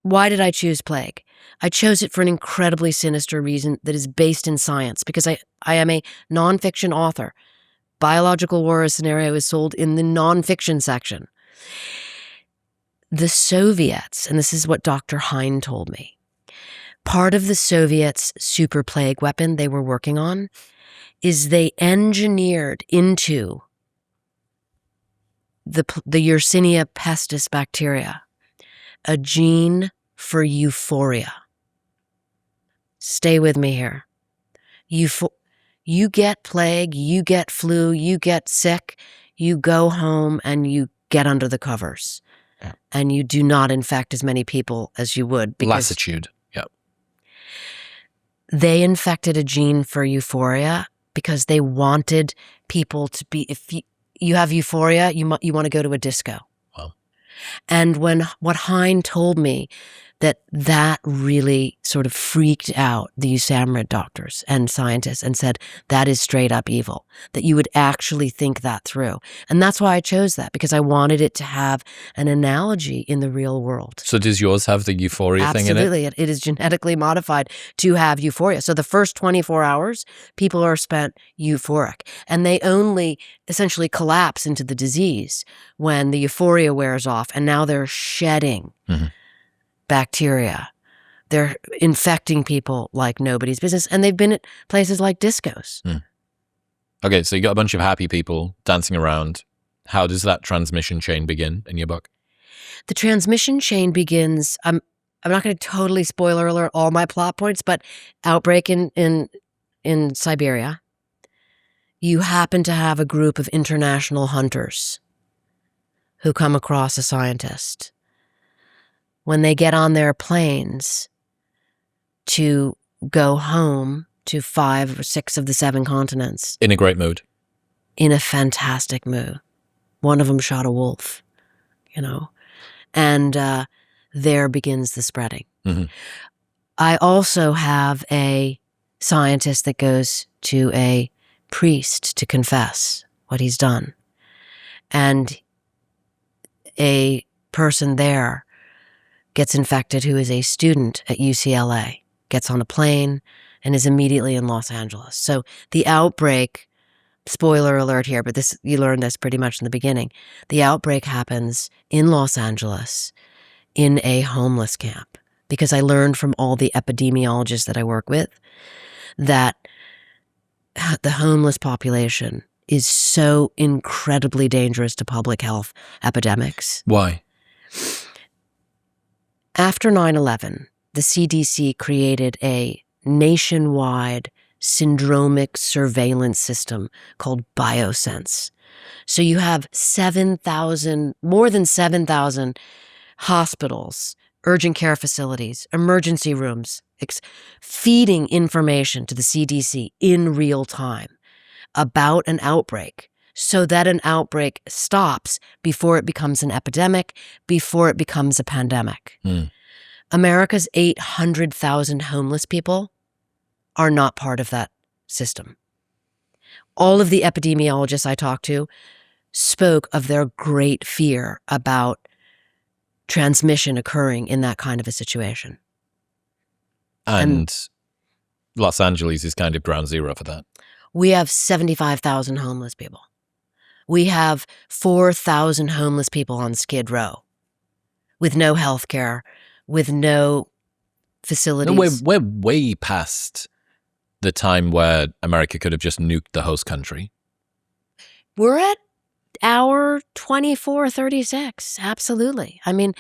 why did I choose plague? I chose it for an incredibly sinister reason that is based in science, because I am a nonfiction author. Biological War Scenario is sold in the nonfiction section. The Soviets, and this is what Dr. Hein told me, part of the Soviets' super plague weapon they were working on is they engineered into the Yersinia pestis bacteria a gene for euphoria. Stay with me here. You get plague, you get flu, you get sick, you go home and you get under the covers. Yeah. And you do not infect as many people as you would. Lassitude. Yep. They infected a gene for euphoria because they wanted people to be, if you have euphoria, you want to go to a disco. Wow. And what Hein told me, that really sort of freaked out the USAMRIID doctors and scientists and said, that is straight up evil, that you would actually think that through. And that's why I chose that, because I wanted it to have an analogy in the real world. So does yours have the euphoria thing in it? Absolutely. It is genetically modified to have euphoria. So the first 24 hours, people are spent euphoric, and they only essentially collapse into the disease when the euphoria wears off, and now they're shedding bacteria. They're infecting people like nobody's business, and they've been at places like discos. Okay, so you got a bunch of happy people dancing around. How does that transmission chain begin in your book? The transmission chain begins, I'm not going to totally spoiler alert all my plot points, but outbreak in Siberia. You happen to have a group of international hunters who come across a scientist. When they get on their planes to go home to 5 or 6 of the 7 continents. In a great mood. In a fantastic mood. One of them shot a wolf, and there begins the spreading. I also have a scientist that goes to a priest to confess what he's done. And a person there gets infected who is a student at UCLA, gets on a plane, and is immediately in Los Angeles. So the outbreak, spoiler alert here, but you learned this pretty much in the beginning, the outbreak happens in Los Angeles in a homeless camp, because I learned from all the epidemiologists that I work with that the homeless population is so incredibly dangerous to public health epidemics. Why? After 9/11, the CDC created a nationwide syndromic surveillance system called Biosense. So you have more than 7,000 hospitals, urgent care facilities, emergency rooms, feeding information to the CDC in real time about an outbreak, so that an outbreak stops before it becomes an epidemic, before it becomes a pandemic. America's 800,000 homeless people are not part of that system. All of the epidemiologists I talked to spoke of their great fear about transmission occurring in that kind of a situation. And Los Angeles is kind of ground zero for that. We have 75,000 homeless people. We have 4,000 homeless people on Skid Row with no health care, with no facilities. We're way past the time where America could have just nuked the host country. We're at hour 24:36. Absolutely. I mean,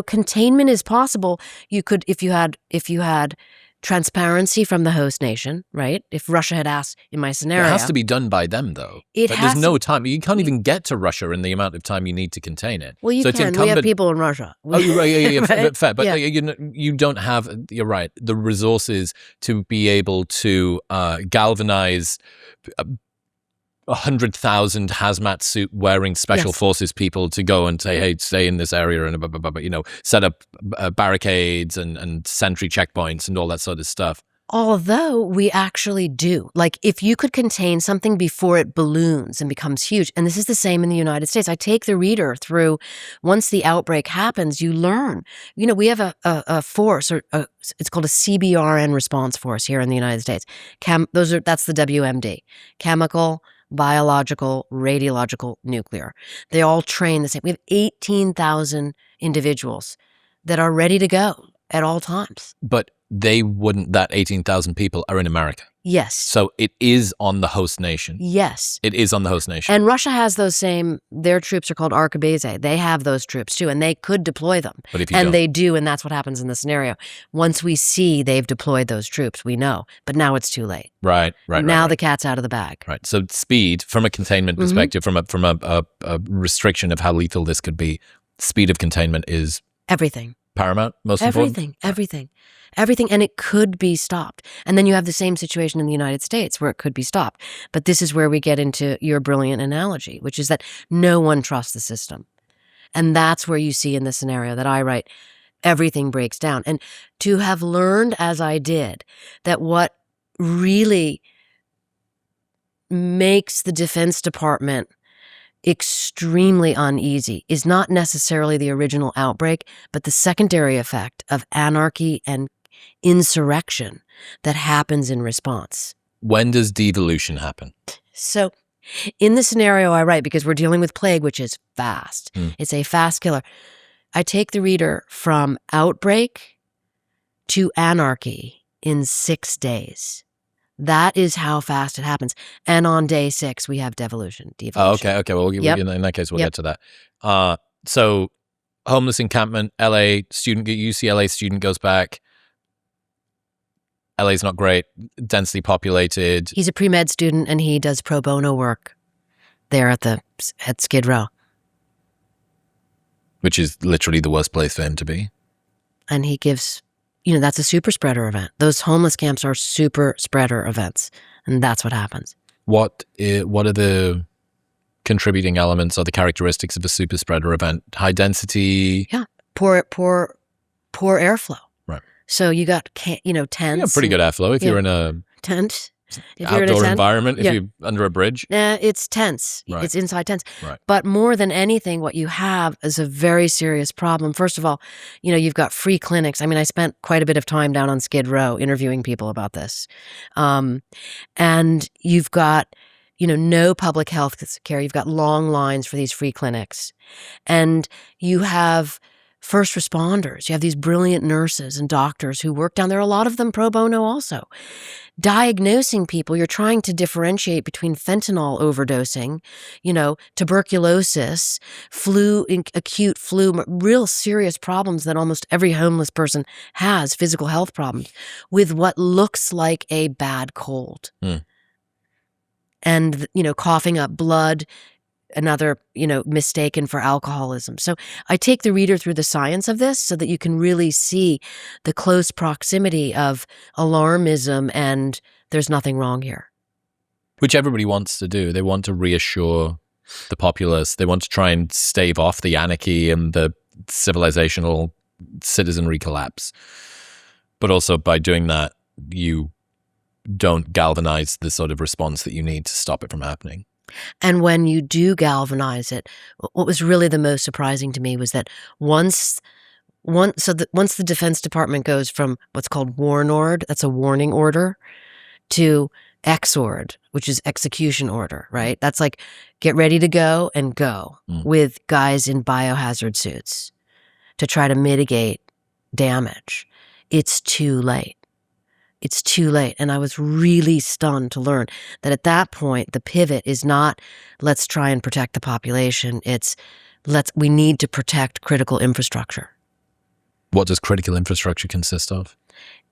containment is possible. You could, if you had transparency from the host nation, right? If Russia had asked in my scenario. It has to be done by them, though. There's no time. You can't even get to Russia in the amount of time you need to contain it. Well, you can. We have people in Russia. Oh, right, yeah, right? Fair. But yeah. You don't have, you're right, the resources to be able to galvanize 100,000 hazmat suit wearing special forces people to go and say, hey, stay in this area and set up barricades and sentry checkpoints and all that sort of stuff. Although we actually do. Like, if you could contain something before it balloons and becomes huge, and this is the same in the United States. I take the reader through, once the outbreak happens, you learn. We have a force, it's called a CBRN response force here in the United States. That's the WMD. Chemical, biological, radiological, nuclear. They all train the same. We have 18,000 individuals that are ready to go at all times. But that 18,000 people are in America. Yes. So it is on the host nation. Yes. It is on the host nation. And Russia has their troops are called arquebuse. They have those troops too, and they could deploy them. But if you don't. They do, and that's what happens in the scenario. Once we see they've deployed those troops, we know. But now it's too late. Right. Now the cat's out of the bag. Right. So speed, from a containment perspective, from a restriction of how lethal this could be, speed of containment is everything. Paramount, most important? Everything. And it could be stopped. And then you have the same situation in the United States where it could be stopped. But this is where we get into your brilliant analogy, which is that no one trusts the system. And that's where you see in the scenario that I write, everything breaks down. And to have learned, as I did, that what really makes the Defense Department extremely uneasy is not necessarily the original outbreak, but the secondary effect of anarchy and insurrection that happens in response. When does devolution happen? So in the scenario I write, because we're dealing with plague, which is fast, it's a fast killer, I take the reader from outbreak to anarchy in 6 days. That is how fast it happens. And on day 6, we have devolution. Oh, okay. Well, in that case, we'll get to that. So homeless encampment, LA student, UCLA student goes back. LA's not great, densely populated. He's a pre-med student, and he does pro bono work there at Skid Row. Which is literally the worst place for him to be. And he gives, that's a super spreader event. Those homeless camps are super spreader events, and that's what happens. What are the contributing elements or the characteristics of a super spreader event? High density? Yeah, poor airflow. Right. So you got, tents. Yeah, pretty good airflow if you're in a tent. If outdoor you're in a tent, environment, if you're under a bridge. It's tense. Right. It's inside tents. Right. But more than anything, what you have is a very serious problem. First of all, you've got free clinics. I mean, I spent quite a bit of time down on Skid Row interviewing people about this. And you've got, no public health care. You've got long lines for these free clinics. And you have first responders. You have these brilliant nurses and doctors who work down there, a lot of them pro bono also. Diagnosing people, you're trying to differentiate between fentanyl overdosing, tuberculosis, acute flu, real serious problems that almost every homeless person has, physical health problems, with what looks like a bad cold. And, coughing up blood, another, mistaken for alcoholism. So I take the reader through the science of this so that you can really see the close proximity of alarmism and there's nothing wrong here. Which everybody wants to do. They want to reassure the populace. They want to try and stave off the anarchy and the civilizational citizenry collapse. But also by doing that, you don't galvanize the sort of response that you need to stop it from happening. And when you do galvanize it, what was really the most surprising to me was that once the Defense Department goes from what's called WARNORD, that's a warning order, to EXORD, which is execution order, right? That's like get ready to go and go with guys in biohazard suits to try to mitigate damage. It's too late. It's too late. And I was really stunned to learn that at that point, the pivot is not, let's try and protect the population. It's, we need to protect critical infrastructure. What does critical infrastructure consist of?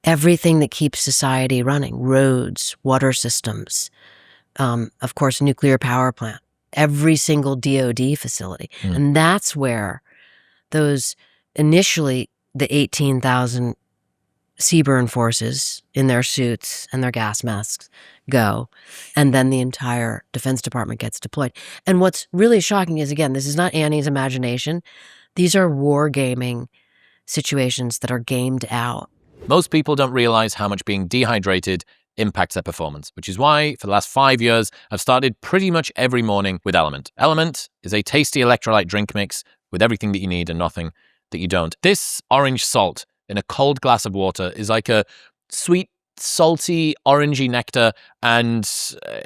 Everything that keeps society running, roads, water systems, of course, nuclear power plant, every single DOD facility. And that's where those initially the 18,000 Seaburn forces in their suits and their gas masks go, and then the entire Defense Department gets deployed. And what's really shocking is, again, this is not Annie's imagination. These are wargaming situations that are gamed out. Most people don't realize how much being dehydrated impacts their performance, which is why for the last 5 years, I've started pretty much every morning with Element. Element is a tasty electrolyte drink mix with everything that you need and nothing that you don't. This orange salt in a cold glass of water is like a sweet, salty, orangey nectar, and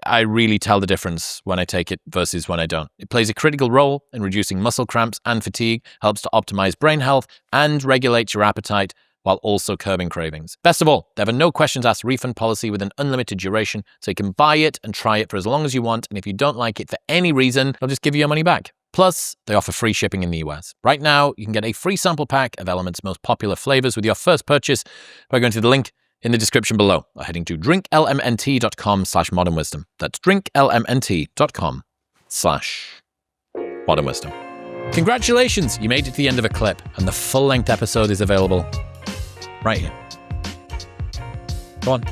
I really tell the difference when I take it versus when I don't. It plays a critical role in reducing muscle cramps and fatigue, helps to optimize brain health, and regulates your appetite while also curbing cravings. Best of all, they have a no questions asked refund policy with an unlimited duration, so you can buy it and try it for as long as you want, and if you don't like it for any reason, they'll just give you your money back. Plus, they offer free shipping in the US. Right now, you can get a free sample pack of Element's most popular flavors with your first purchase by going to the link in the description below or heading to drinklmnt.com/modernwisdom. That's drinklmnt.com/modernwisdom. Congratulations, you made it to the end of a clip, and the full-length episode is available right here. Go on.